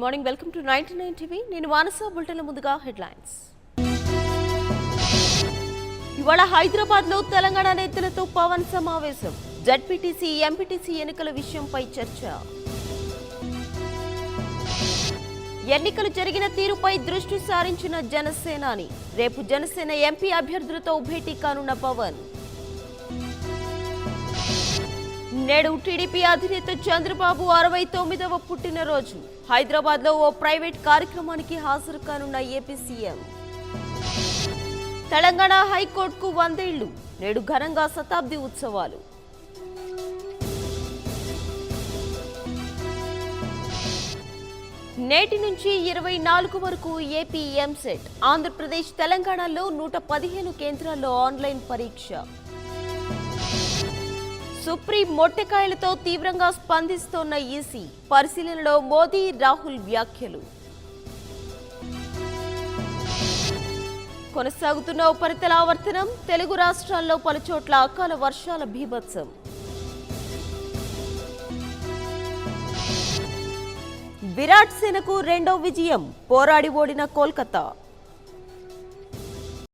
Morning, welcome to 99 TV. నేను మానస. బులెటిన్ల ముందుగా headlines. ఇవాళ హైదరాబాద్ లో తెలంగాణ నేతలతో పవన్ సమావేశం. జడ్పీటీసీ, ఎంపీటీసీ ఎన్నికల విషయంపై చర్చ. ఎన్నికలు జరిగిన తీరుపై దృష్టి సారించిన జనసేనాని. రేపు జనసేన ఎంపీ అభ్యర్థులతో భేటీ కానున్న పవన్. నేడు టీడీపీ అధినేత చంద్రబాబు 69వ పుట్టినరోజు. హైదరాబాద్ లో ఓ ప్రైవేట్ కార్యక్రమానికి హాజరు కానున్న ఏపీ సీఎం. తెలంగాణ హైకోర్టుకు 100 ఏళ్లు. నేడు ఘనంగా శతాబ్ది ఉత్సవాలు. నేటి నుంచి 24 వరకు ఏపీ ఎంసెట్. ఆంధ్రప్రదేశ్, తెలంగాణలో 115 కేంద్రాల్లో ఆన్లైన్ పరీక్ష. సుప్రీం మొట్టెకాయలతో తీవ్రంగా స్పందిస్తోన్న ఈసీ. పరిశీలనలో మోదీ, రాహుల్ వ్యాఖ్యలు. కొనసాగుతున్న ఉపరితల ఆవర్తనం. తెలుగు రాష్ట్రాల్లో పలుచోట్ల అకాల వర్షాల బీభత్సం. విరాట్ సేనకు రెండో విజయం. పోరాడి ఓడిన కోల్కతా.